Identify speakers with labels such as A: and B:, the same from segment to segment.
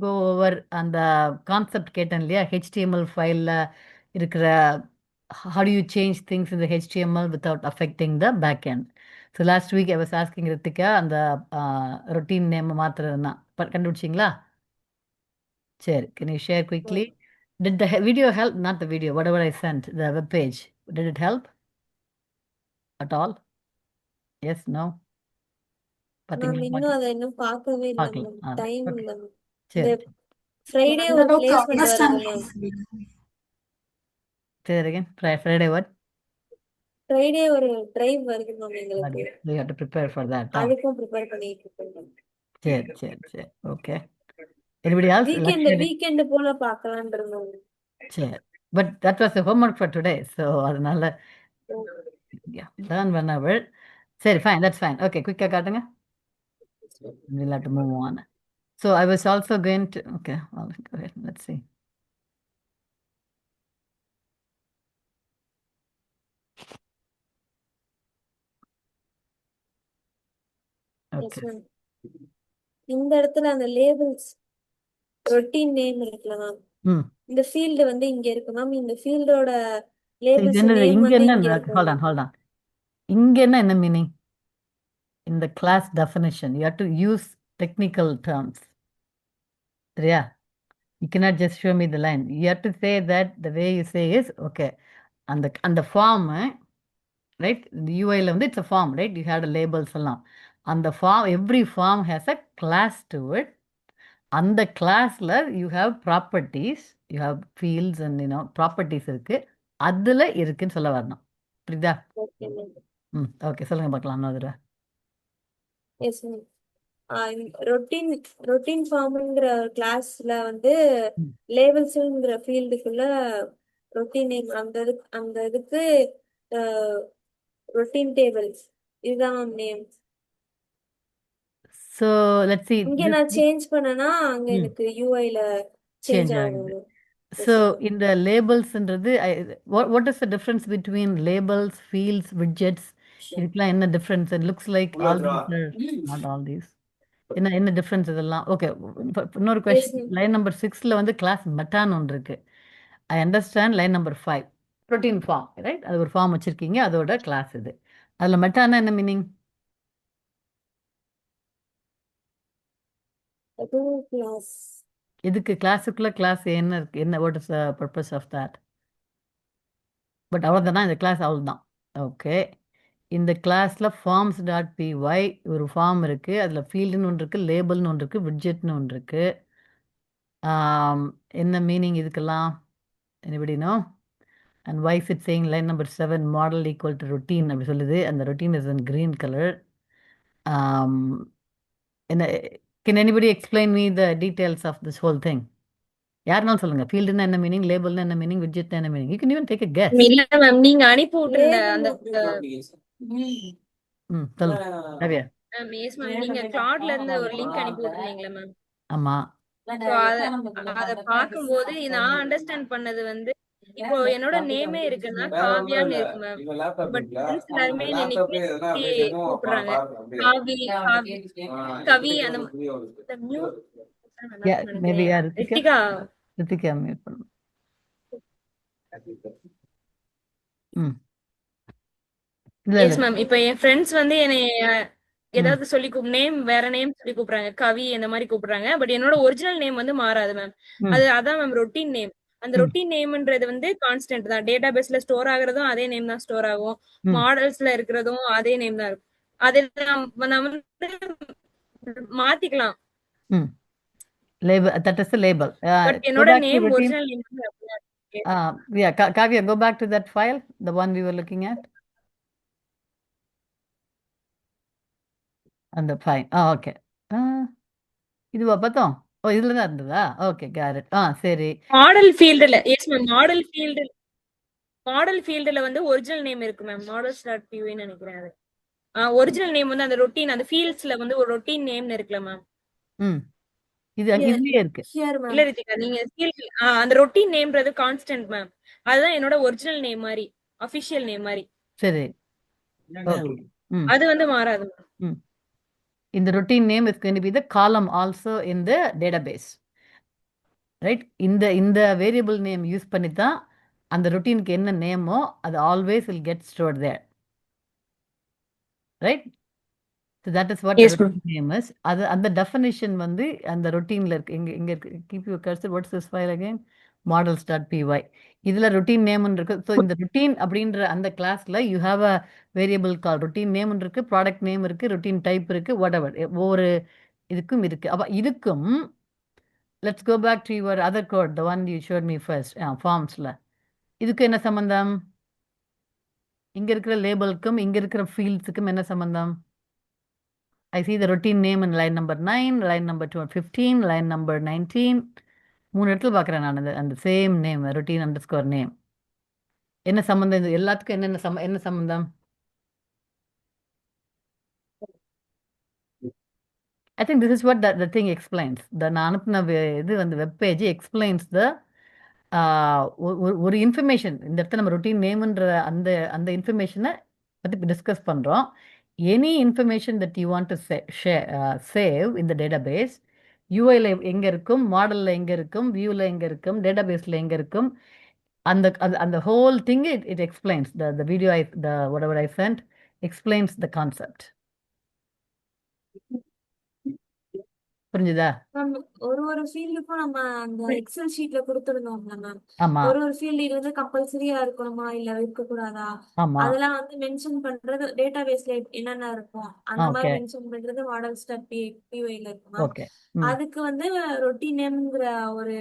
A: go over அந்த concept கேட்டேன் இல்லையா HTML ஃபைலில் இருக்கிற how do you change things in the HTML without affecting the backend. So last week I was asking Ritika அந்த routine name மாத்திரன்னா கண்டுபிடிச்சிங்களா? சரி, can you share quickly? Did the video help? Not the video, whatever I sent, the web page. Did it help at all? Yes, no?
B: Ma'am
A: பார்த்தீங்களா?
B: இன்னும் அதை இன்னும் பார்க்கவே இல்லை
A: பார்க்கலாம்.
B: Ma'am. Time
A: okay,
B: இல்லை. இந்த
A: சரி
B: ஃப்ரைடே ஒரு பிளேஸ்மெண்ட் வருது மேம்.
A: சரி again. Friday what?
B: ஃப்ரைடே ஒரு டிரைவ் வருது மேம் எங்களுக்கு.
A: You have to prepare for that.
B: அதுக்கும் ப்ரிப்பேர் பண்ணிட்டு இருக்கேன் மேம்.
A: சரி ஓகே. Anybody else?
B: வீக்கெண்ட் போல பார்க்கலாம்னு இருந்தோம்.
A: சரி, but that was the homework for today, so அதனால yeah, learn whenever. சரி, fine, that's fine. Okay, quick-ஆ காட்டுங்க. We'll have to move on. So I was also going to, okay, well, go ahead, let's see.
B: Yes,
A: Okay.
B: ma'am. இந்த இடத்துல அந்த labels routine name இருக்குல்ல ma'am,
A: ம்
B: இந்த field வந்து இங்க இருக்கு மேம். இந்த ஃபீல்டோட
A: இது
B: லேபிள்ஸ்
A: என்னது
B: நேம்
A: இங்க
B: வந்து
A: என்ன?
B: இங்க இருக்கு
A: hold on
B: ma'am.
A: hold on இங்க என்ன meaning? In the class definition you have to use technical terms. சரியா? You cannot just show me the line. You have to say that the way you say is okay. அந்த form, right? இந்த யூஐல வந்து it's a form, right? You had labels எல்லாம். அந்த form, every form has a class to it. அந்த கிளாஸ்ல you have properties, you have fields and properties இருக்கு. அதுல இருக்குன்னு சொல்ல வரணும். புரியுதா?
B: Okay ma'am.
A: ஓகே, சொல்லுங்க பார்க்கலாம் இன்னொரு தடவை.
B: Yes ma'am. ரொட்டீன் ரொட்டீன் ஃபார்ம்ங்கிற கிளாஸ்ல வந்து
A: ம்.
B: லேபிள்ஸ்ங்கிற ஃபீல்டுக்குள்ள ரொட்டீன் நேம் அந்த இதுக்கு ரொட்டீன் டேபிள்ஸ் இதுதான் ma'am name.
A: So let's see.
B: இங்க நான் சேஞ்ச் பண்ணனா அங்க
A: ம்
B: எனக்கு யூஐல சேஞ்ச்
A: சேஞ்ச்
B: ஆகும்.
A: ஆகுது. ஸோ இந்த லேபிள்ஸ்ன்றது what is the difference between labels, fields, widgets? இதுக்கெல்லாம் என்ன difference? It looks like all these not all these. என்ன டிஃப்ரென்ஸ் இதெல்லாம்? ஓகே, இன்னொரு
B: Yes,
A: question.
B: ma'am.
A: Line number 6ல வந்து கிளாஸ் மெட்டான்னு ஒன்று இருக்கு. I understand. Line number 5 protein form, right? அது ஒரு ஃபார்ம் வச்சிருக்கீங்க, அதோட கிளாஸ் இது. அதில் மெட்டானா என்ன மீனிங்?
B: Class.
A: இதுக்கு கிளாஸுக்குள்ள கிளாஸ் என்ன இருக்கு? என்ன what is the purpose of that? But அவ்வளோதானா? இந்த கிளாஸ் அவ்வளோதான். ஓகே, இந்த கிளாஸில் ஃபார்ம்ஸ் டாட் பிஒய் ஒரு ஃபார்ம் இருக்குது. அதில் ஃபீல்டுன்னு ஒன்று இருக்குது, லேபிள்னு ஒன்று இருக்குது, விட்ஜெட்னு ஒன்று இருக்குது. என்ன மீனிங் இதுக்கெல்லாம்? Anybody know? And why is it saying line number 7 model equal to routine அப்படி சொல்லுது? அந்த routine is in green color. என்ன, can anybody explain me the details of this whole thing? யாருனாலும் சொல்லுங்க. ஃபீல்டுனா என்ன மீனிங், லேபிள்னா என்ன மீனிங், விட்ஜெட்னா என்ன meaning? You can even take a guess.
C: இல்ல மேம், நீங்க அனுப்பி விட்டுருந்த அந்த
A: சொல்லுங்க காவியா.
C: எஸ் மேம், நீங்க கிளாட்ல இருந்து ஒரு லிங்க் அனுப்பி விட்டுருந்தீங்களா மேம்?
A: ஆமா.
C: அத பாக்கும்போது நான் அண்டர்ஸ்டாண்ட் பண்ணது வந்து, இப்போ என்னோட நேமே இருக்குன்னா காவியான்னு இருக்கு மேம். பட் ஃப்ரெண்ட்ஸ் எல்லாருமே இன்னைக்கு கூப்பிடுறாங்க காவி காவி கவி அந்த
A: மேபி
C: ரித்திகா.
A: ரித்திகா மியூட் பண்ணு. இல்ல
C: எஸ் மேம், இப்போ என் ஃப்ரெண்ட்ஸ் வந்து என்னை ஏதாவது சொல்லி நேம் வேற நேம் சொல்லி கூப்பிடுறாங்க, கவி இந்த மாதிரி கூப்பிடுறாங்க. பட் என்னோட ஒரிஜினல் நேம் வந்து மாறாது மேம். அதான் மேம் ரொட்டீன் நேம். அந்த ரொட்டீன் நேம்ன்றது வந்து கான்ஸ்டன்ட் தான். டேட்டா பேஸ்ல ஸ்டோர் ஆகுறதும் அதே நேம் தான் ஸ்டோர் ஆகும். மாடல்ஸ்ல இருக்கிறதும் அதே நேம் தான் இருக்கும். அதை நம்ம வந்து மாத்திக்கலாம்.
A: label, that is the label.
C: But என்னோட name original name.
A: Yeah, Kavya, go back to that file, the one we were looking at. அந்த ஃபைன். ஓகே, இதுவா பார்த்தோம்? ஓ, இதுல தான் இருந்ததா? Okay, got it. சரி.
C: மாடல் ஃபீல்டுல எஸ் மேம், மாடல் ஃபீல்டுல வந்து ஒரிஜினல் நேம் இருக்கு மேம். மாடல்ஸ் டாட் பிவி நினைக்கிறேன். அது ஒரிஜினல் நேம் வந்து அந்த ரொட்டீன், அந்த ஃபீல்ட்ஸ்ல வந்து ஒரு ரொட்டீன் நேம்னு இருக்குல மேம்.
A: இது இதுலயே இருக்கு.
C: இல்ல ரித்திகா, நீங்க அந்த ரொட்டீன் நேம்ன்றது கான்ஸ்டன்ட் மேம். அதுதான் என்னோட ஒரிஜினல் நேம் மாதிரி, அபிஷியல் நேம் மாதிரி.
A: சரி,
C: அது வந்து மாறாது ma'am.
A: In the routine name is going to be the column also in the database. Right? இந்த வேரியபிள் நேம் யூஸ் பண்ணி தான் அந்த ரொட்டீனுக்கு என்ன நேமோ அது always will get stored there. Right? So that is what the
C: Yes, ma'am.
A: routine name is. அது அந்த definition வந்து அந்த ரொட்டீன்ல இருக்கு. இங்க இருக்கு. Keep your cursor. What's this file again? models.py. இதுல routine name இருக்கு. So இந்த routine அப்படின்ற அந்த கிளாஸ்ல you have a variable called routine name இருக்கு, product name இருக்கு, routine type இருக்கு, whatever. ஒவ்வொரு இதுக்கும் இருக்கு. அப்ப இதுக்கும் let's go back to your other code, the one you showed me first. Formsல. இதுக்கு என்ன சம்பந்தம்? இங்க இருக்கிற லேபிளுக்கும் இங்க இருக்கிற ஃபீல்ட்ஸுக்கும் என்ன சம்பந்தம்? I see the routine name in line number 9, line number 15, line number 19. மூணு இடத்துல பார்க்குறேன் நான் அந்த same name routine underscore name. என்ன சம்பந்தம் இது எல்லாத்துக்கும் என்ன சம்பந்தம்? I think this is what the thing explains. நான் அனுப்பின இது வந்து வெப் பேஜ் எக்ஸ்பிளைன்ஸ் த ஒரு இன்ஃபர்மேஷன். இந்த இடத்துல நம்ம ரொட்டீன் நேம்ன்ற அந்த இன்ஃபர்மேஷனை பற்றி டிஸ்கஸ் பண்ணுறோம். Any information that you want to save இந்த டேட்டாபேஸ் யூஐல எங்கே இருக்கும், மாடலில் எங்கே இருக்கும், வியூவில் எங்கே இருக்கும், டேட்டாபேஸில் எங்கே இருக்கும், அந்த whole thing it explains. the video whatever I sent explains the concept. புரிஞ்சுதா?
B: ஒரு ஃபீல்டுக்கும் நம்ம அந்த எக்ஸல் ஷீட்ல கொடுத்துருந்தோம்ல மேம்.
A: ஆமா
B: ஒரு ஃபீல்டு இது வந்து கம்பல்சரியா இருக்கணுமா இல்ல இருக்க கூடாதா,
A: ஆமா
B: அதெல்லாம் வந்து மென்ஷன் பண்றது டேட்டாபேஸ்ல என்னென்ன இருக்கும் அந்த மாதிரி
A: Okay.
B: மென்ஷன் பண்றது models.py-ல இருக்குமா.
A: ஓகே.
B: அதுக்கு வந்து ரொட்டீன் நேம்ங்கிற ஒரு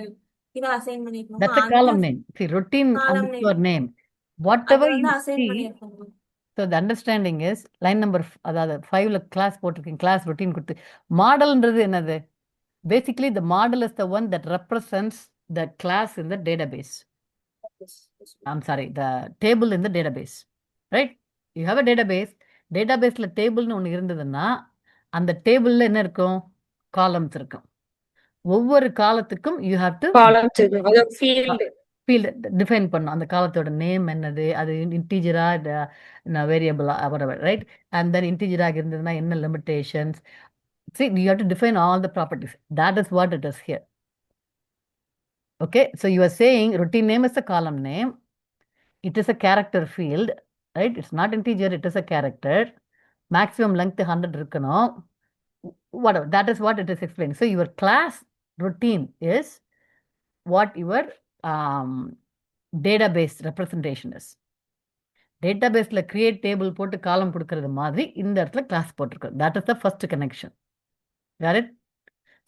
B: இதை அசைன் பண்ணிருக்கோமா,
A: That's a
B: அந்த
A: column name. See, routine
B: column
A: underscore name.
B: அதை
A: Whatever
B: வந்து
A: you
B: அசைன்
A: see,
B: பண்ணிருக்கோம்.
A: so the understanding is line number அதாவது 5ல கிளாஸ் போட்டிருக்கீங்க, கிளாஸ் routine கொடுத்து மாடல்ன்றது என்னது? Basically, the model is the one that represents the class in the database. I'm sorry, the table in the database. Right? You have a database. Databaseல டேபிள்னு ஒன்று இருந்ததுன்னா அந்த டேபிளில் என்ன இருக்கும்? காலம்ஸ் இருக்கும். ஒவ்வொரு காலத்துக்கும் you have to
C: Columns இருக்கு. அதாவது field.
A: ஃபீல்டு டிஃபைன் பண்ணும். அந்த காலத்தோட நேம் என்னது, அது இன்டீஜரா வேரியபிளா whatever, ரைட்? அண்ட் தென் இன்டீஜராக இருந்ததுன்னா என்ன limitations. See, you have to define all the properties. That is what it is here. Okay, so you are saying routine name is a column name. It is a character field, right? It's not integer, it is a character. Maximum length 100 இருக்கணும். Whatever, that is what it is explaining. So your class routine is what your database representation is. Databaseல create table போட்டு column கொடுக்கிறது மாதிரி இந்த இடத்துல class போட்டிருக்கு. That is the first connection. Got it?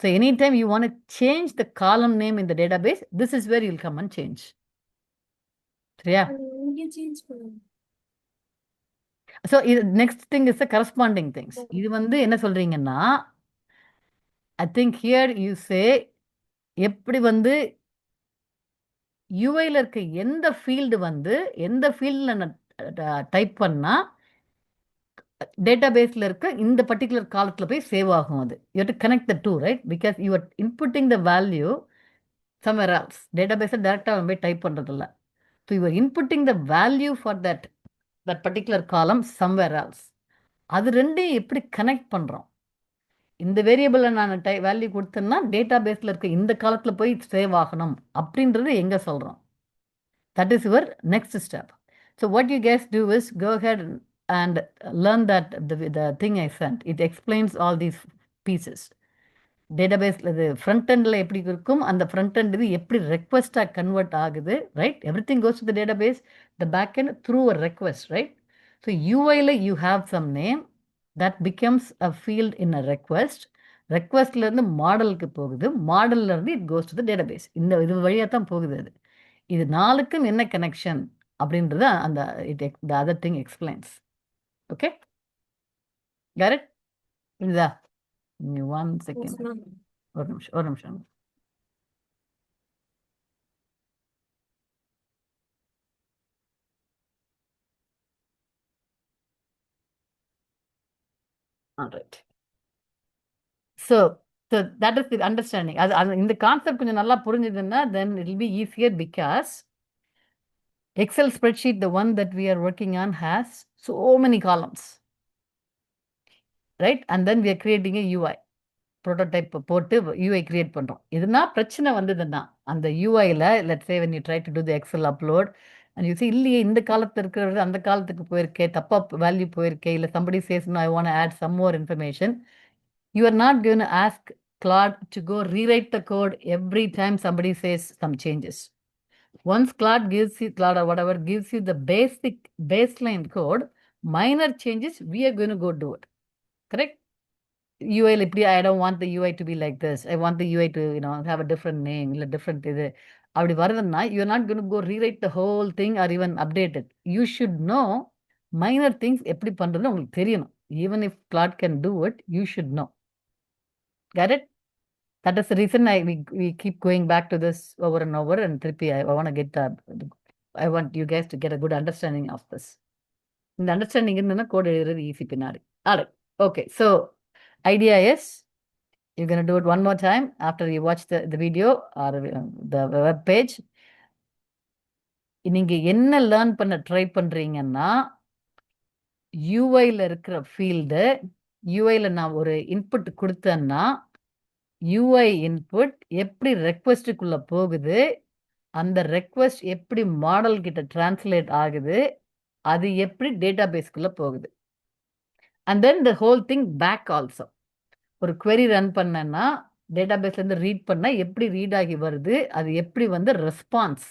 A: So anytime you want to change the column name in the database, this is where you'll come and change. Yeah.
B: இங்க change பண்ணுங்க.
A: So next thing is the corresponding things. இது வந்து என்ன சொல்றீங்கன்னா, I think here you say எப்படி வந்து UIல இருக்க எந்த ஃபீல்டு வந்து எந்த ஃபீல்டில் நான் டைப் பண்ணா டேட்டாபேஸில் இருக்க இந்த பர்டிகுலர் காலத்தில் போய் சேவ் ஆகும். அது you have to connect the two, right? Because you are inputting the value somewhere else. டேட்டாபேஸை டேரெக்டாக போய் டைப் பண்ணுறதில்ல. So you are inputting the value for that particular column somewhere else. அது ரெண்டையும் எப்படி கனெக்ட் பண்ணுறோம்? இந்த வேரியபிளில் நான் வேல்யூ கொடுத்தேன்னா டேட்டாபேஸில் இருக்க இந்த காலத்தில் போய் சேவ் ஆகணும் அப்படின்றது எங்கே சொல்கிறோம்? That is your next step. So what you guys do is go ahead and learn that the thing I sent. It explains all these pieces. Database the front endல எப்படி இருக்கும், அந்த front end இது எப்படி request convert ஆகுது, right? Everything goes to the database, the back end through a request, right? So UI-ல you have some name that becomes a field in a request. Requestல இருந்து மாடலுக்கு போகுது, மாடல்ல இருந்து it goes to the database. இந்த இது வழியா தான் போகுது அது. இது நாலுக்கும் என்ன கனெக்ஷன் அப்படின்றத அந்த the other thing explains. Okay? Got it? இதா? Give me 1 second.
B: Yes, ma'am.
A: ஒரு நிமிஷம். All right. So that is the understanding. அது இந்த கான்செப்ட் கொஞ்சம் நல்லா புரிஞ்சுதுன்னா then it will be easier because Excel spreadsheet, the one that we are working on, has so many columns. right? And then we are creating a UI. Prototype போட்டு UI create பண்றோம். இதுனா பிரச்சனை வந்ததுன்னா அந்த UIல let's say when you try to do the Excel upload and you see இல்லையே இந்த காலத்துல இருக்கிறது அந்த காலத்துக்கு போயிருக்கே தப்பா வேல்யூ போயிருக்கே இல்ல somebody says no I want to add some more information, you are not going to ask Claude to go rewrite the code every time somebody says some changes. Once Claude or whatever gives you the basic baseline code, minor changes we are going to go do it. Correct? UI I don't want the UI to be like this. I want the UI to have a different name, a different இது அப்படி வருதுன்னா you're not going to go rewrite the whole thing or even update it. You should know minor things எப்படி பண்றதுன்னு உங்களுக்கு தெரியணும். Even if Claude can do it, you should know. Got it? That is the reason we keep going back to this over and over, and திருப்பி I want to get I want you guys to get a good understanding of this. இந்த understanding இருந்ததுன்னா code எழுதுறது easy பின்னாடி. Alright. Okay, so idea is you're going to do it one more time after you watch the video or the web page. நீங்க என்ன learn பண்ண try பண்றீங்கன்னா யூஐல இருக்கிற field யூஐல நான் ஒரு இன்புட் கொடுத்தேன்னா யூஐ இன்புட் எப்படி ரெக்வெஸ்டுக்குள்ள போகுது, அந்த ரெக்வெஸ்ட் எப்படி மாடல் கிட்ட டிரான்ஸ்லேட் ஆகுது, அது எப்படி டேட்டா பேஸ்க்குள்ள போகுது. And then the whole thing back also. ஒரு query ரன் பண்ணேன்னா டேட்டாபேஸ்லேருந்து ரீட் பண்ணால் எப்படி ரீட் ஆகி வருது, அது எப்படி response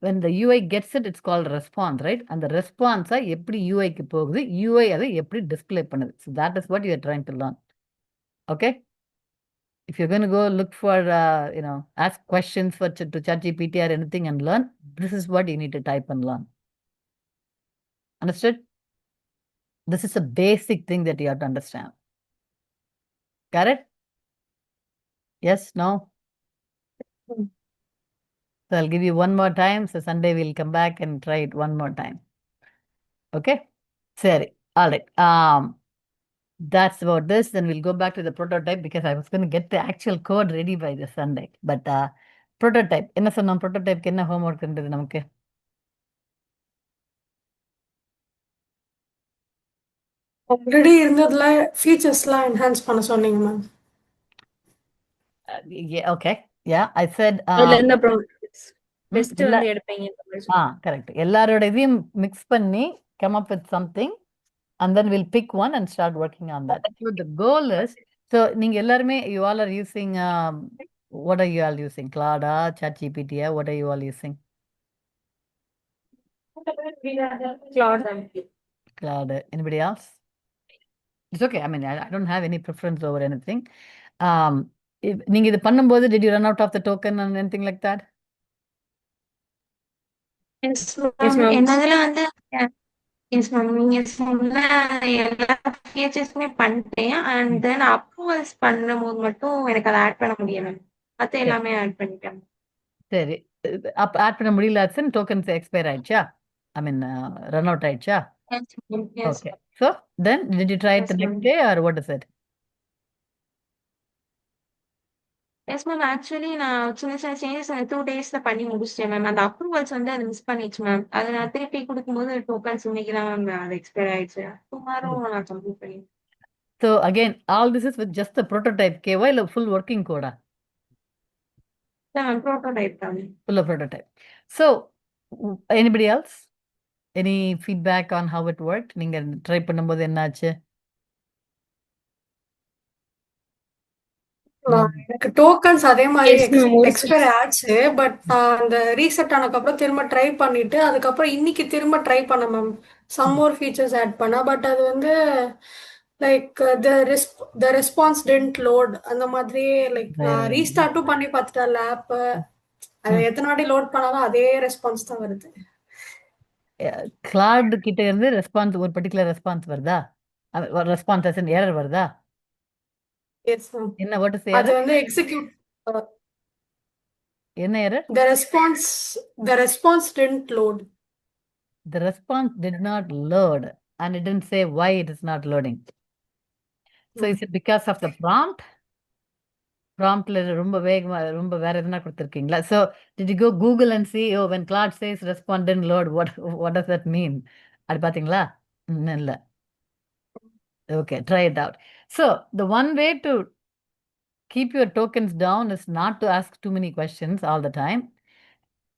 A: when the UI gets it, it's called response, right? அந்த ரெஸ்பான்ஸை எப்படி யூஐக்கு போகுது, யூஐ அதை எப்படி டிஸ்பிளே பண்ணுது. So that is what you are trying to learn. Okay? If you're going to go look for, ask questions to ChatGPT or anything and learn, this is what you need to type and learn. Understood? This is a basic thing that you have to understand. Got it? Yes? No? So I'll give you one more time. So Sunday we'll come back and try it one more time. Okay? Seri. All right. That's about this. Then we'll go back to the prototype because I was going to get the actual code ready by this Sunday. But prototype. என்ன சொன்னோம் prototype என்ன homework இருந்தது நமக்கு?
D: Already இருந்ததுல ஃபீச்சர்ஸ்லாம் enhance பண்ண சொன்னீங்க ma'am.
A: Yeah, okay. Yeah, I said
C: அதுல இருந்து அப்புறம் டெஸ்ட் வந்து எடுப்பீங்க.
A: correct. எல்லாரோட இதையும் mix பண்ணி come up with something and then we'll pick one and start working on that. So the goal is, so நீங்க எல்லாருமே you all are using what are you all using? Claude, ChatGPT, what are you all using? Claude. Anybody else? It's okay. I mean, I don't have any preference over anything. நீங்க இது பண்ணும்போது did you run out of the token and anything like that?
E: Yes, ma'am. என்னதுல வந்து yes ma'am நீங்க சொன்ன எல்லா ஃபீச்சர்ஸுமே பண்ணிட்டேன். And then approvals பண்ணும்போது மட்டும் எனக்கு அதை ஆட் பண்ண முடியல மேம். மற்ற எல்லாமே ஆட் பண்ணிட்டேன்.
A: சரி, அப்ப ஆட் பண்ண முடியல டோக்கன்ஸ் எக்ஸ்பயர் ஆயிடுச்சா? ஐ மீன் ரன் அவுட் ஆயிடுச்சா? Okay. So then did you try it the next day or what is it?
E: Yes ma'am. Actually நான் சின்ன சின்ன சேஞ்சஸ் 2 டேஸ்ல பண்ணி முடிச்சிட்டேன் மேம். அந்த அப்ரூவல்ஸ் வந்து அது மிஸ் பண்ணிடுச்சு மேம். அதை நான் திருப்பி கொடுக்கும்போது டோக்கன்ஸ் இன்னைக்கு தான் மேம் அது எக்ஸ்பயர் ஆயிடுச்சு. டுமாரோ நான் கம்ப்ளீட் பண்ணி.
A: So again, all this is with just the prototype KY இல்ல full working code?
E: Ma'am prototype தான்.
A: Full of prototype. So anybody else? Any feedback on how it worked? நீங்க try பண்ணும்போது என்னாச்சு?
D: எனக்கு tokens அதே மாதிரி எக்ஸ்பயர் ஆச்சு. பட் அந்த ரீசெட் ஆனதுக்கப்புறம் திரும்ப ட்ரை பண்ணிட்டு அதுக்கப்புறம் இன்னைக்கு திரும்ப ட்ரை பண்ண ma'am. Some more features add பண்ண. பட் அது வந்து like the response tend load அந்த மாதிரி. லைக் நான் ரீஸ்டார்ட்டும் பண்ணி பார்த்துட்டேன் ஆப். அது எத்தனை வாட்டி லோட் பண்ணாலும் அதே ரெஸ்பான்ஸ் தான் வருது.
A: கிளாட் கிட்ட இருந்து ரெஸ்பான்ஸ் ஒரு பர்టిక్యులர் ரெஸ்பான்ஸ் வருதா? ரெஸ்பான்ஸ் as in எரர் வருதா?
D: Yes ma'am.
A: என்ன what is the
D: அது
A: error?
D: வந்து எக்ஸிக்யூட்
A: என்ன error?
D: the response didn't load.
A: The response did not load and it didn't say why it is not loading. So is it because of the prompt? Promptல ரொம்ப வேகமா ரொம்ப வேற எதுனா கொடுத்திருக்கீங்களா? So did you go Google and see, oh when Claude says respond didn't load, what does that mean? அது பாத்தீங்களா? இல்ல. Okay, try it out. So the one way to keep your tokens down is not to ask too many questions all the time.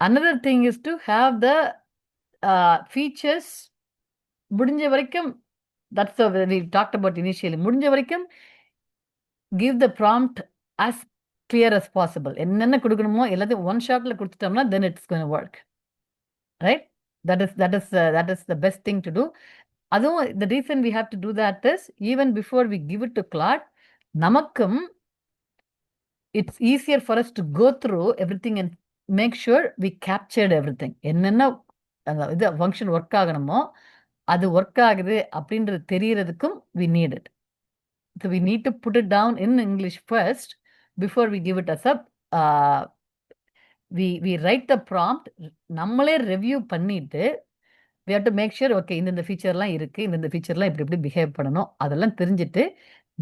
A: Another thing is to have the features முடிஞ்ச வரைக்கும், that's the we talked about initially. முடிஞ்ச வரைக்கும் give the prompt as clear as possible. என்னென்ன கொடுக்கணுமோ எல்லாத்தையும் one shotல கொடுத்துட்டோம்னா then it's going to work. Right? That is the best thing to do. அதுவும் the reason we have to do that is even before we give it to Claude, நமக்கும் it's easier for us to go through everything and make sure we captured everything. என்னென்ன அந்த இது function work ஆகணுமோ அது work ஆகுது அப்படின்றது தெரியறதுக்கும் we need it. So we need to put it down in English first before we give it as a we write the prompt. நம்மளே review பண்ணிட்டு we have to make sure okay இந்த ஃபீச்சர்லாம் இருக்கு, இந்த ஃபீச்சர்லாம் இப்படி behave பண்ணணும் அதெல்லாம் தெரிஞ்சுட்டு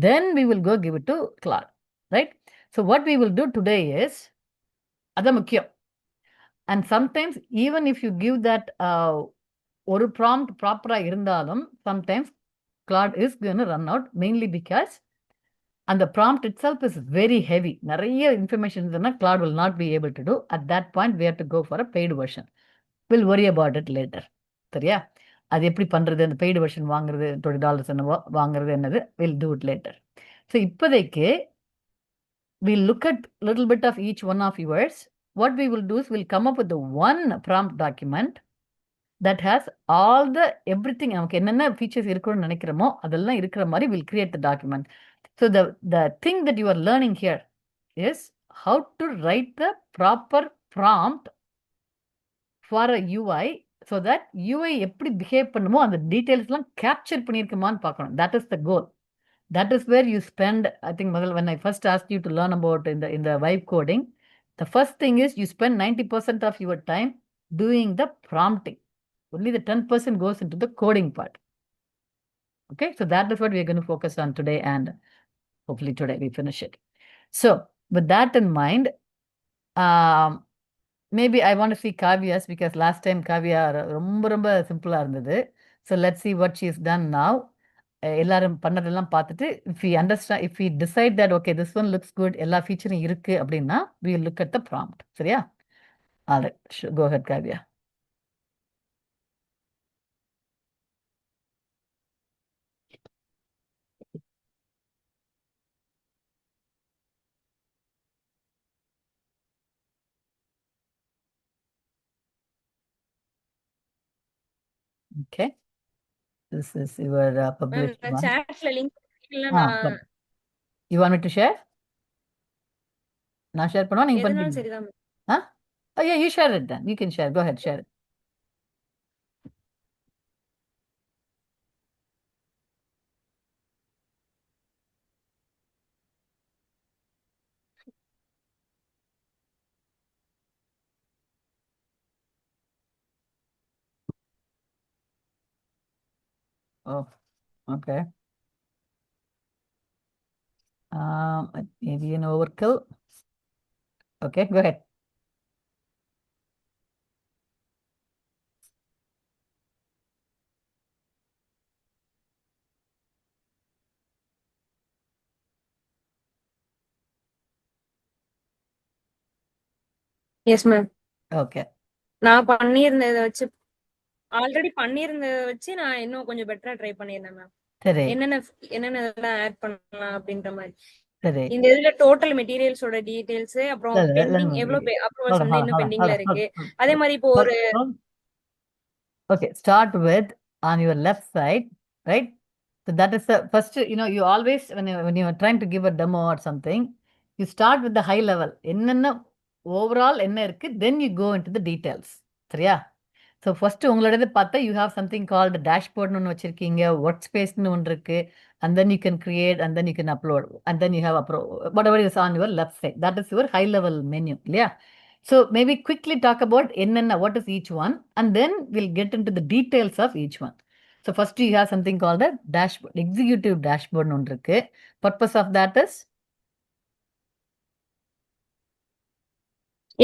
A: then we will go give it to Claude, right? So what we will do today is அதான் முக்கியம். And sometimes even if you give that ஒரு prompt ப்ராப்பரா இருந்தாலும் sometimes Claude is going to run out, mainly because and the prompt itself is very heavy. நிறைய information இருந்ததுன்னா Claude will not be able to do. At that point we have to go for a paid version. We'll worry about it later. சரியா? அது எப்படி பண்றது, அந்த paid version வாங்குறது $20 என்னவோ வாங்குறது என்னது, we'll do it later. So இப்போதைக்கு we'll look at little bit of each one of yours. What we will do is we'll come up with the one prompt document that has all the everything நமக்கு என்னென்ன features இருக்கணும்னு நினைக்கிறோமோ அதெல்லாம் இருக்கிற மாதிரி we'll create the document. So the thing that you are learning here is how to write the proper prompt for a UI so that UI எப்படி behave பண்ணுமோ அந்த டீடைல்ஸ்லாம் கேப்சர் பண்ணியிருக்குமான்னு பார்க்கணும். That is the goal. That is where you spend, I think, Magal, when I first asked you to learn about in the vibe coding, the first thing is you spend 90% of your time doing the prompting. Only the 10% goes into the coding part. Okay, so that is what we are going to focus on today, and hopefully today we finish it. So with that in mind, maybe I want to see Kavya's because last time Kavya ரொம்ப simple இருந்தது. So let's see what she's done now. எல்லாரும் பண்ணதெல்லாம் பார்த்துட்டு if we understand, if we decide that okay this one looks good, எல்லா ஃபீச்சரும் இருக்கு அப்படின்னா we will look at the prompt. சரியா? All right, go ahead Kavya. Okay, this is your published
C: ma'am
A: one.
C: சாட்ல link நான்
A: You want me to share? நான் share பண்ணுவா, நீங்க
C: எதுனாலும்
A: பண்ணுவீங்க?
C: சரிதான் ma'am.
A: Oh yeah, you share it then. You can share. Go ahead, share it. Oh, okay. Maybe an overkill. Okay, go ahead.
C: Yes ma'am.
A: Okay.
C: நான் பண்ணியிருந்ததை வச்சு already பண்ணியிருந்ததை வச்சு நான் இன்னும் கொஞ்சம் பெட்டரா ட்ரை பண்ணியிருந்தேன் மேம்.
A: சரி
C: என்னென்ன இதெல்லாம் ஆட் பண்ணலாம் அப்படின்ற மாதிரி.
A: சரி.
C: இந்த இதுல டோட்டல் மெட்டீரியல்ஸோட டீடைல்ஸ், அப்புறம் பெண்டிங் எவ்வளவு அப்ரூவல்ஸ் வந்து இன்னும் பெண்டிங்ல இருக்கு. அதே மாதிரி இப்போ ஒரு
A: Okay, start with on your left side, right? So that is the first, you always, when you are trying to give a demo or something, you start with the high level. என்னென்ன overall என்ன இருக்கு, then you go into the details. சரியா? So first உங்களோடது பார்த்தா you have something called dashboard ஒன்று வச்சிருக்கீங்க, workspace-னு ஒன்று இருக்கு, and then you can create, and then you can upload, and then you have whatever is on your left side. That is your high level menu. இல்லையா? So maybe quickly talk about என்னென்ன, what is each one, and then we'll get into the details of each one. So first you have something called a dashboard, executive dashboard னு ஒன்று இருக்கு. Purpose of that is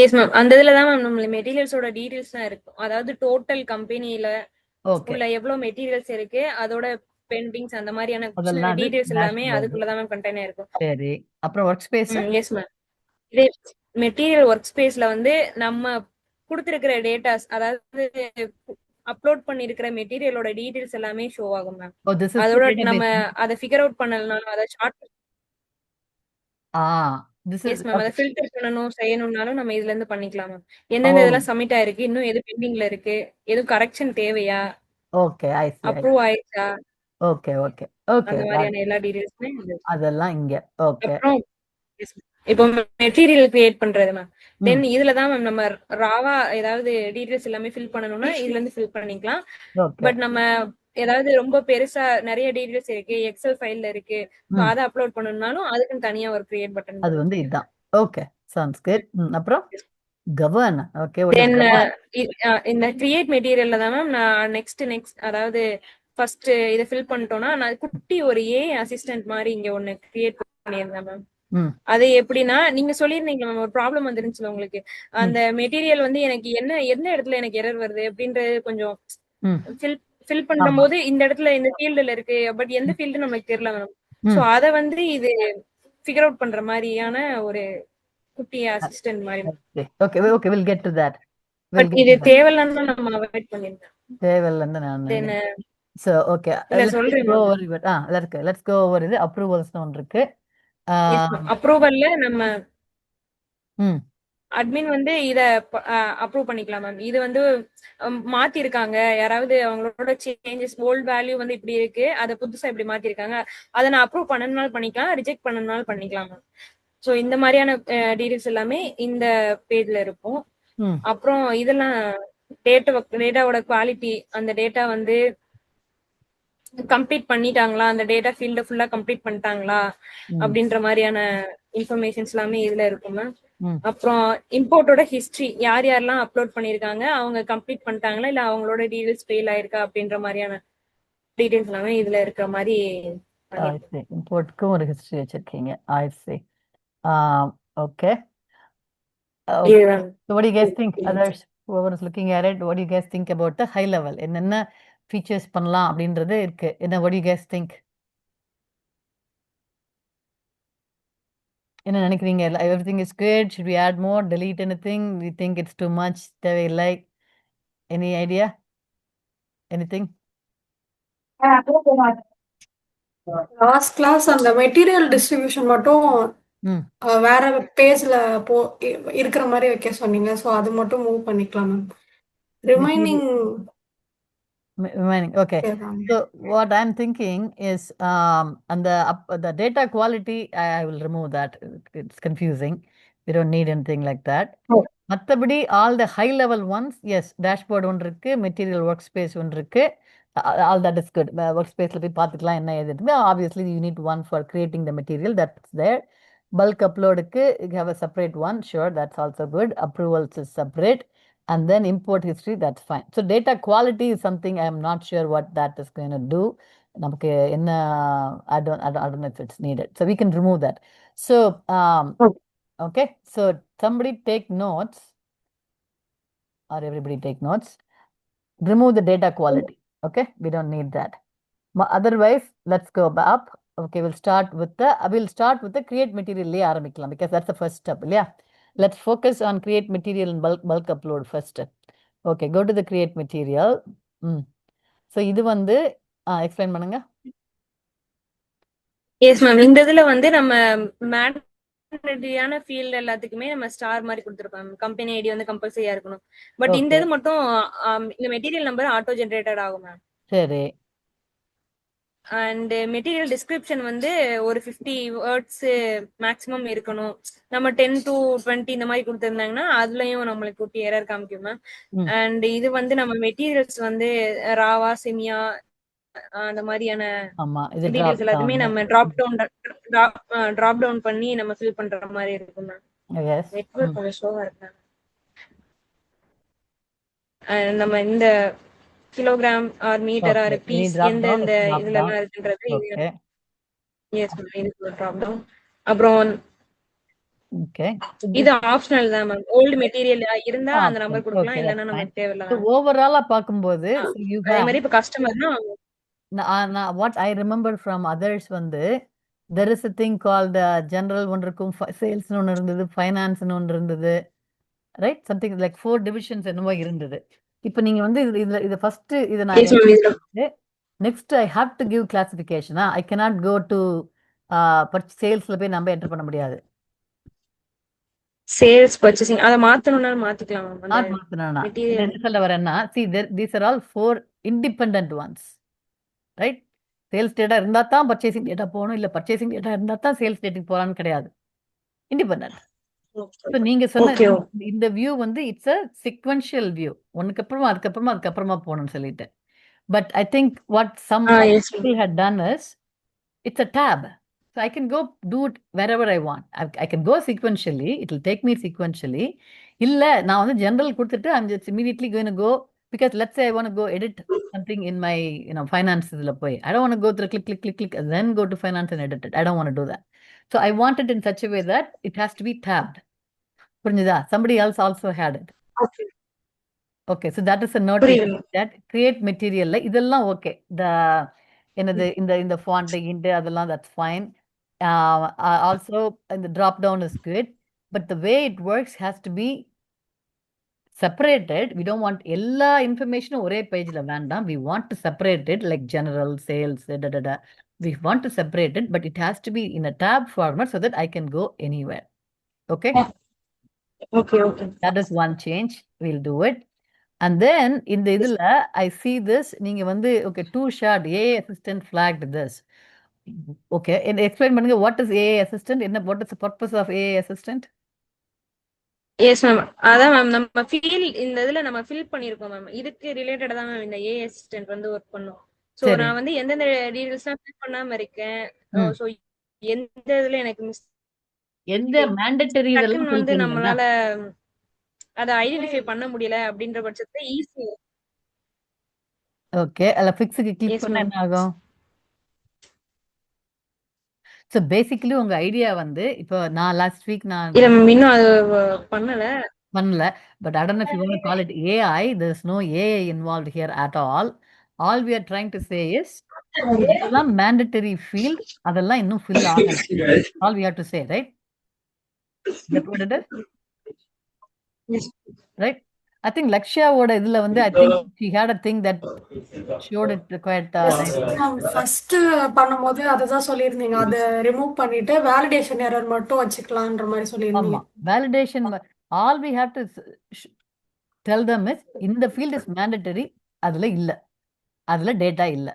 C: yes ma'am, அந்த இதுல தான் ma'am நம்ம மெட்டீரியல்ஸோட details தான் இருக்கும். அதாவது டோட்டல் கம்பெனில
A: okay.
C: உள்ள எவ்வளவு மெட்டீரியல்ஸ் இருக்கு, அதோட பெண்டிங்ஸ் அந்த மாதிரியான
A: அதெல்லாம் அது
C: டீடைல்ஸ் எல்லாமே
A: டேஷ்போர்டு.
C: அதுக்குள்ளதான் மேம் கண்டெய்னர் இருக்கும்.
A: சரி, அப்புறம் ஒர்க் ஸ்பேஸ்.
C: Yes ma'am. இதே மெட்டீரியல் ஒர்க் ஸ்பேஸ்ல வந்து நம்ம கொடுத்திருக்கிற டேட்டாஸ், அதாவது அப்லோட் பண்ணிருக்கிற மெட்டீரியலோட டீடைல்ஸ் எல்லாமே ஷோ ஆகும் மேம்.
A: ஓ, திஸ் இஸ்
C: அதோட
A: டேட்டாபேஸ்.
C: நம்ம அதை ஃபிகர் அவுட் பண்ணலனாலும் அதை short
A: this is
C: yes ma'am அதை
A: ஓகே.
C: ஃபில்டர் பண்ணணும் செய்யணும்னாலும் நம்ம இதுல இருந்து பண்ணிக்கலாம் மேம்.
A: ஓ,
C: எந்தெந்த இதெல்லாம் சப்மிட் ஆயிருக்கு, இன்னும் எது பெண்டிங்ல இருக்கு, எதுவும் கரெக்ஷன் தேவையா,
A: ஓகே, ஐ சி.
C: அப்ரூவ் ஆயிடுச்சா,
A: ஓகே ஓகே ஓகே.
C: அந்த மாதிரியான எல்லா டீடைல்ஸுமே.
A: அதெல்லாம் இங்க. ஓகே.
C: அப்புறம் yes ma'am. இப்போ மெட்டீரியல் கிரியேட் பண்றது மேம்.
A: ம்
C: தென் இதுல தான் மேம் நம்ம ராவா ஏதாவது டீடைல்ஸ் எல்லாமே ஃபில் பண்ணணும்னா இதுல இருந்து ஃபில் பண்ணிக்கலாம்.
A: ஓகே.
C: பட் நம்ம ஏதாவது ரொம்ப பெருசா நிறைய டீடைல்ஸ் இருக்கு, எக்ஸல் ஃபைல்ல இருக்கு, ஸோ
A: ம்
C: அதை அப்லோட் பண்ணணும்னாலும் அதுக்குன்னு தனியா ஒரு கிரியேட் பட்டன்
A: அது வந்து
C: வரும்.
A: இதுதான். Okay, sounds good. அப்புறம் govern. Okay, what is
C: then
A: govern?
C: இந்த கிரியேட் மெட்டீரியல்ல தான் மேம் நான் நெக்ஸ்ட் அதாவது ஃபர்ஸ்ட் இதை ஃபில் பண்ணிட்டோம்னா நான் குட்டி ஒரு அசிஸ்டன்ட் மாதிரி இங்க ஒன்னு கிரியேட் பண்ணியிருந்தேன் மேம்.
A: ம்
C: அது எப்படின்னா, நீங்க சொல்லிருந்தீங்க மேம் ஒரு ப்ராப்ளம் வந்துருந்துச்சுல உங்களுக்கு.
A: ம்
C: அந்த மெட்டீரியல் வந்து எனக்கு எந்த இடத்துல எனக்கு எரர் வருது அப்படின்றது கொஞ்சம்
A: ம்
C: ஃபில்
A: ஆமா.
C: பண்ணும்போது இந்த இடத்துல இந்த ஃபீல்டுல இருக்கு, பட் எந்த ஃபீல்டு நமக்கு தெரியல மேம். சோ
A: ம்
C: அத வந்து இது ஃபிகர் அவுட் பண்ற மாதிரியான ஒரு குட்டி அசிஸ்டன்ட் மாதிரி.
A: Okay okay, we'll get to that. We'll
C: but
A: get
C: இது
A: to that.
C: தேவையில்லாம நம்ம அவாய்ட் பண்ணிருந்தோம்.
A: தேவையில்லைன்னு நான்
C: தென்
A: நினைக்கிறேன். So okay,
C: இல்ல
A: let's
C: சொல்றேன்
A: go
C: ma'am.
A: over it. Let's go over இது approvals ஒன்று இருக்கு.
C: அப்ரூவல்ல நம்ம
A: ம்
C: அட்மின் வந்து இத அப்ரூவ் பண்ணிக்கலாம் மேம். இது வந்து மாத்திருக்காங்க, யாராவது அவங்களோட சேஞ்சஸ் ஓல்ட் வேல்யூ வந்து இப்படி இருக்கு, அதை புதுசா இப்படி மாத்திருக்காங்க, அதை நான் அப்ரூவ் பண்ணனாலும் பண்ணிக்கலாம், ரிஜெக்ட் பண்ணனாலும் பண்ணிக்கலாம் மேம். ஸோ இந்த மாதிரியான டீடைல்ஸ் எல்லாமே இந்த பேஜ்ல இருக்கும்.
A: ம்
C: அப்புறம் இதெல்லாம் டேட்டாவோட குவாலிட்டி, அந்த டேட்டா வந்து கம்ப்ளீட் பண்ணிட்டாங்களா, அந்த டேட்டா ஃபீல்ட ஃபுல்லா கம்ப்ளீட் பண்ணிட்டாங்களா
A: ம்
C: அப்படின்ற மாதிரியான இன்ஃபர்மேஷன்ஸ் எல்லாமே இதுல இருக்கும் மேம்.
A: ம்
C: அப்புறம் இம்போர்ட்டோட ஹிஸ்டரி, யார் யாரெல்லாம் அப்லோட் பண்ணிருக்காங்க, அவங்க கம்ப்ளீட் பண்ணிட்டாங்களா இல்ல அவங்களோட டீடைல்ஸ் ஃபெயில் ஆயிருக்கா அப்படின்ற மாதிரியான டீடைல்ஸ் எல்லாமே இதுல இருக்கிற மாதிரி
A: I
C: பண்ணிருக்கோம்.
A: see. இம்போர்ட்க்கும் ஒரு ஹிஸ்டரி வச்சிருக்கீங்க. I see. Okay.
C: இதுதான்.
A: So what do you guys think? Others, whoever is looking at it, what do you guys think about the high level? என்னென்ன ஃபீச்சர்ஸ் பண்ணலாம் அப்படின்றது இருக்கு. what do you guys think? என்ன நினைக்கிறீங்க? Everything is good. Should we add more? Delete anything? We think it's too much. தேவையில்லை. Any idea? Anything?
D: Last class அந்த material distribution மட்டும்
A: ம்
D: வேற பேஜ்ல போ இருக்கிற மாதிரி வைக்க சொன்னீங்க. ஸோ அது மட்டும் மூவ் பண்ணிக்கலாம் ma'am. Remaining
A: remaining. Okay. So what I'm thinking is and the data quality I will remove that. It's confusing. We don't need anything like that. மற்றபடி all the high level ones, yes, dashboard ஒன்று இருக்கு, material workspace ஒன்று இருக்கு. All that is good. Workspaceல போய் பார்த்துக்கலாம் என்ன ஏது. Obviously you need one for creating the material, that's there. Bulk uploadக்கு you have a separate one, sure, that's also good. Approvals is separate. And then import history, that's fine. So data quality is something I am not sure what that is going to do. நமக்கு என்ன I don't know if it's needed. So we can remove that. So okay, so somebody take notes, or everybody take notes. Remove the data quality. Okay, we don't need that. Otherwise, let's go up. Okay, we'll start with the create material லே ஆரம்பிக்கலாம், because that's the first step. Yeah, let's focus on create material and bulk upload first. Okay, go to the create material. So இது வந்து explain பண்ணுங்க.
C: Yes ma'am. இந்த இதுல வந்து நம்ம மேண்டேட்டரியான field எல்லாத்துக்குமே நம்ம ஸ்டார் மாதிரி கொடுத்துருப்போம். கம்பெனி ஐடி வந்து கம்பல்சரியா இருக்கணும். பட் இந்த
A: Okay.
C: இது மட்டும் இந்த மெட்டீரியல் நம்பர் ஆட்டோ ஜெனரேட்டட் ஆகும் மேம்.
A: சரி.
C: அண்ட் மெட்டீரியல் டிஸ்கிரிப்ஷன் வந்து ஒரு 50 வேர்ட்ஸ் மேக்ஸிமம் இருக்கணும். நம்ம 10 to 20 இந்த மாதிரி கொடுத்துருந்தாங்கன்னா அதுலயும் நம்மளுக்கு குட்டி எரர் காமிக்கும் மேம்.
A: ம்
C: அண்ட் இது வந்து நம்ம மெட்டீரியல்ஸ் வந்து ராவா, செமியா அந்த மாதிரியான
A: ஆமா, இது drop
C: டீடைல்ஸ் எல்லாத்தையுமே
A: down.
C: நம்ம டிராப் டவுன் பண்ணி நம்ம ஃபில் பண்ற மாதிரி இருக்கும் மேம்.
A: Yes.
C: நெட்வொர்க் கொஞ்சம் ஸ்லோவா இருக்கு. நம்ம இந்த kilogram or metre or
A: Okay, any
C: piece
A: drop
C: எந்த
A: down,
C: எந்த
A: drop
C: இதுல
A: down.
C: எல்லாம் இருக்குன்றது
A: Okay.
C: Yes ma'am. இதுக்கு டிராப் டவுன். அப்புறம்
A: Okay. So
C: இது ஆப்ஷனல் தான் மேம். ஓல்டு மெட்டீரியல் இருந்தா அந்த
A: option.
C: நம்பர் கொடுக்கலாம்,
A: Okay,
C: இல்லைன்னா
A: that's fine.
C: நமக்கு தேவையில்ல
A: So
C: மேம்.
A: overall பார்க்கும்போது so you
C: அதே
A: have
C: மாதிரி இப்ப கஸ்டமர்னா
A: what I remember from others வந்து there is a thing called general ஒன்று இருக்கும், sales ஒன்று இருந்தது, finance ஒன்று இருந்தது, right? Something like 4 divisions என்னவோ இருந்தது. இப்போ நீங்க வந்து இது ஃபர்ஸ்ட் இதை நான்
C: Yes, ma'am. Yes, ma'am.
A: Next I have to give கிளாசிஃபிகேஷனா, ஐ cannot go to சேல்ஸ்ல போய் நம்ம என்டர் பண்ண முடியாது.
C: சேல்ஸ் பர்ச்சேசிங் அதை மாத்தணும்னாலும் மாத்திக்கலாம் மேம். அந்த
A: நாட் மாத்தினா
C: மெட்டீரியல்
A: என்ன சொல்ல வரேன்னா, see these are all 4 independent ones, right? Sales data இருந்தா தான் பர்ச்சேசிங் டேட்டா போகணும், இல்ல பர்ச்சேசிங் டேட்டா இருந்தா தான் சேல்ஸ் டேட்டுக்கு போகலான்னு கிடையாது. இண்டிபெண்டன்ட். இப்போ நீங்க சொன்ன
C: ஓகே
A: இந்த வியூ வந்து இட்ஸ் அ சீக்வென்ஷியல் வியூ, ஒன்னுக்கு அப்புறமா அதுக்கப்புறமா போகணும்னு சொல்லிட்டு. But I think what some
C: எஸ்
A: people had done is it's a tab, so I can go do it wherever I want. I can go sequentially, it will take me sequentially. இல்ல நான் வந்து general கொடுத்துட்டு I'm just immediately going to go, because let's say I want to go edit something in my finance இதுல போய் I don't want to go through click and then go to finance and edit it. I don't want to do that. So I want it in such a way that it has to be tabbed. புரிஞ்சுதா? Somebody else also had it. Okay, so that is a note that create material. இதெல்லாம் okay. என்னது இந்த font இந்த அதெல்லாம் that's fine. Also the drop down is good, but the way it works has to be separated. We don't want எல்லா information ஒரே பேஜ்ல வேண்டாம். We want to separate it like general, sales, we want to separate it, but it has to be in a tab format so that I can go anywhere. Okay?
C: Okay
A: That is one change. We'll do it. And then in the இதுல I see this, நீங்க வந்து okay, too short, AI assistant flagged this. Okay, and explain பண்ணுங்க, what is AI assistant? What is the purpose of AI assistant?
C: Yes ma'am. அதான் ma'am நம்ம இந்த இதுல நம்ம fill பண்ணிருக்கோம் மேம். இதுக்கு ரிலேட்டடா தான் மேம் இந்த ஏஐ அசிஸ்டன்ட் வந்து ஒர்க் பண்ணும். சோ
A: சரி.
C: நான் வந்து எந்தெந்த டீடைல்ஸ்லாம் ஃபில் பண்ணாம இருக்கேன், சோ எந்த இதுல எனக்கு
A: எந்த mandatory இதெல்லாம்
C: டக்குன்னு
A: fill
C: வந்து
A: பண்ணீங்கன்னா
C: நம்மளால அதை ஐடென்டிஃபை பண்ண முடியல அப்படின்ற பட்சத்துல ஈஸி.
A: ஓகே, அல்ல ஃபிக்ஸுக்கு கிளிக்
C: Yes,
A: பண்ணா
C: ma'am.
A: என்ன ஆகும்? ஸோ பேசிக்கலி உங்க ஐடியா வந்து இப்போ நான் லாஸ்ட் வீக் நான்
C: இல்ல மேம், இன்னும் அது பண்ணல.
A: but I don't know if you want to call it AI. There's no AI involved here at all. All we are trying to say is இதெல்லாம் mandatory field, அதெல்லாம் இன்னும் fill ஆகல. All we have to say, right? That's what it is?
C: Yes.
A: Right? I think Lakshyaவோட இதுல வந்து I think she had a thing that showed it quite nicely.
D: First பண்ணும்போது அதுதான் சொல்லியிருந்தீங்க, அதை ரிமூவ் பண்ணிட்டு வேலிடேஷன் எரர் மட்டும் வச்சுக்கலான்ற மாதிரி சொல்லியிருந்தீங்க.
A: ஆமா, validation, all we have to tell them is இந்த field is mandatory, அதுல இல்ல, அதுல டேட்டா இல்ல,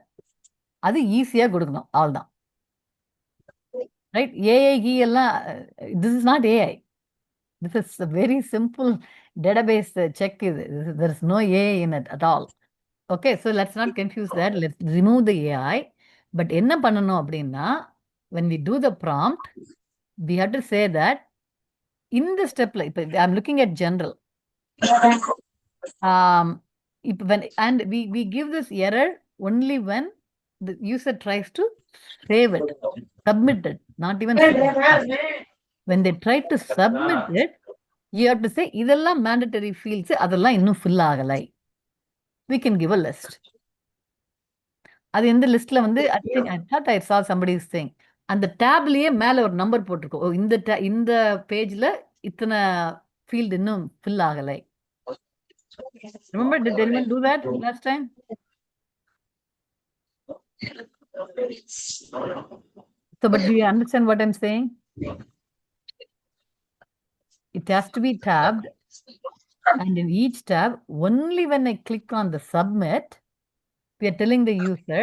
A: அது ஈஸியா கொடுக்கணும், அவ்வளவுதான். ரைட்? ஏஐ கீ எல்லாம் this is not AI. This is a very simple database check. There is no AI in it at all. Okay, so let's not confuse that. Let's remove the AI. But என்ன பண்ணணும் அப்படின்னா, when we do the prompt, we have to say that in the step, like I'm looking at general. And we give this error only when the user tries to save it, submit it, not even save it. When they try to submit it, you have to say இதெல்லாம் mandatory fields, அதெல்லாம் இன்னும் fill ஆகலை. We can give a list. அது எந்த லிஸ்ட்ல வந்து I thought I saw somebody saying அந்த டேப்லயே மேல ஒரு நம்பர் போட்டிருக்கோம், இந்த பேஜ்ல இத்தனை ஃபீல்ட் இன்னும் fill ஆகலை. Remember, did anyone do that last time? So, but do you understand what I'm saying? It has to be tabbed, and in each tab, only when I click on the submit, we are telling the user,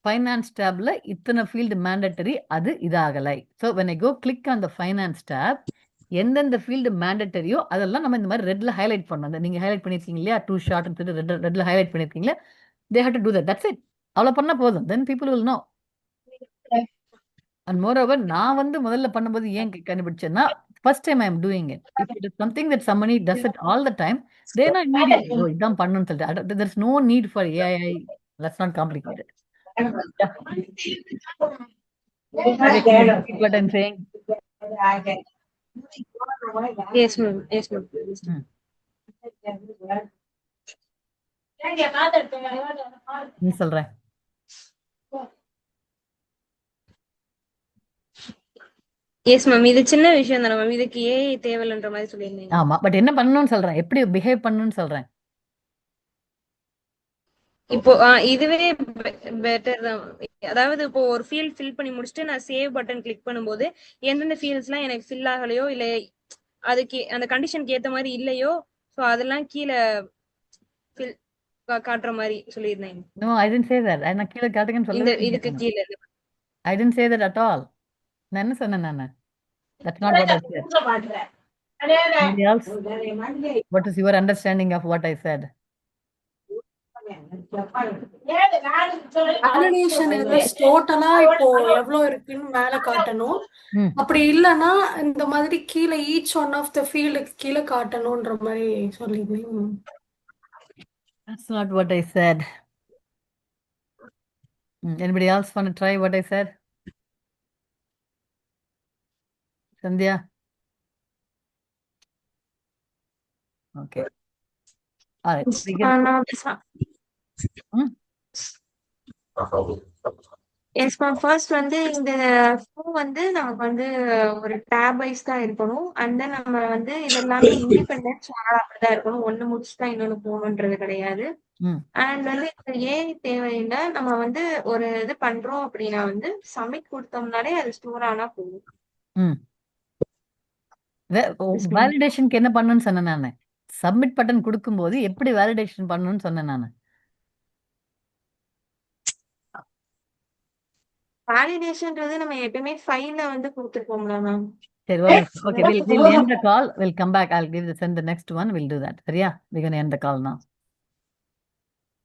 A: finance tabல இத்தனை field mandatory, அது இதாகலை. So, when I go click on the finance tab, எந்தெந்த field mandatoryோ அதெல்லாம் நம்ம இந்த மாதிரி ரெட்ல highlight பண்ணணும். நீங்க highlight பண்ணிருக்கீங்க இல்லையா, டூ ஷார்ட் ரெட்ல ஹைலைட் பண்ணிருக்கீங்களா, they have to do that. That's it. அவ்வளோ பண்ணா போதும். Then people will know. And moreover, நான் வந்து முதல்ல பண்ணும்போது ஏன் கண்டுபிடிச்சேன்னா, first time I'm doing it. If it is something that somebody does it all the time, then I immediately go, இதான் பண்ணணும்னு சொல்லிட்டு. There's no need for AI. Let's not complicate it. Yeah. What I'm saying?
C: Yes, ma'am. Yes, ma'am.
A: நீ சொல்ற
C: yes ma'am. இது சின்ன விஷயம் தானே ma'am. இதுக்கு ஏஐ தேவையில்லைன்ற மாதிரி சொல்லியிருந்தீங்க.
A: ஆமா, பட் என்ன பண்ணணும்னு சொல்றேன், எப்படி பிஹேவ் பண்ணணும்னு சொல்றேன்.
C: இப்போ இதுவே பெட்டர் தான். அதாவது இப்போ ஒரு ஃபீல்ட் ஃபில் பண்ணி முடிச்சுட்டு நான் சேவ் பட்டன் கிளிக் பண்ணும்போது எந்தெந்த ஃபீல்ட்ஸ்லாம் எனக்கு ஃபில் ஆகலையோ இல்ல அதுக்கு அந்த கண்டிஷனுக்கு ஏத்த மாதிரி இல்லையோ ஸோ அதெல்லாம் கீழே fill காட்டுற மாதிரி சொல்லியிருந்தேன்.
A: No, I didn't say that. நான் கீழே காட்டுங்கன்னு
C: இந்த
A: சொல்லவே
C: இதுக்கு
A: இல்லை.
C: கீழே
A: I didn't say that at all. நான் என்ன சொன்னேன் நானு? That's not what I said. Anybody else? What is your understanding of what I said?
D: Validation டோட்டலா இப்போ எவ்வளவு இருக்குன்னு மேல காட்டணும்.
A: ம்.
D: அப்படி இல்லைன்னா இந்த மாதிரி கீழே ஈச் ஒன் ஆஃப் த ஃபீல்டுக்கு கீழே காட்டணும்ன்ற மாதிரி சொல்லிருந்தேன்.
A: That's not what I said. Anybody else want to try what I said? Sandhya? Okay. All right. We can, Hmm?
E: Yes ma'am. First வந்து இந்த ஃபோன் வந்து நமக்கு வந்து ஒரு டேப் வைஸ் தான் இருக்கணும். அண்ட் தென் நம்ம வந்து இது எல்லாமே இண்டிபெண்டன்ட் சேனல் அப்படிதான் இருக்கணும். ஒண்ணு முடிச்சுட்டா இன்னொன்னு போகணுன்றது கிடையாது.
A: ம்.
E: அண்ட் வந்து இந்த ஏஐ தேவையில்லை. நம்ம வந்து ஒரு இது பண்றோம் அப்படின்னா வந்து சப்மிட் கொடுத்தோம்னாலே அது ஸ்டோர் ஆனா போதும்.
A: ம்.
E: Yes, ma'am.
A: வேலிடேஷனுக்கு என்ன பண்ணணும்னு சொன்னேன் நானு. சப்மிட் பட்டன் கொடுக்கும்போது எப்படி வேலிடேஷன் பண்ணணும்னு சொன்னேன் நானு.
E: வேலிடேஷன்ன்றது நம்ம எப்பயுமே ஃபைல்ல வந்து கொடுத்துருப்போம்ல மேம்.
A: சரி, okay, we'll end the call. We'll come back. I'll send the next one. We'll do that. சரியா? We're going to end the call now.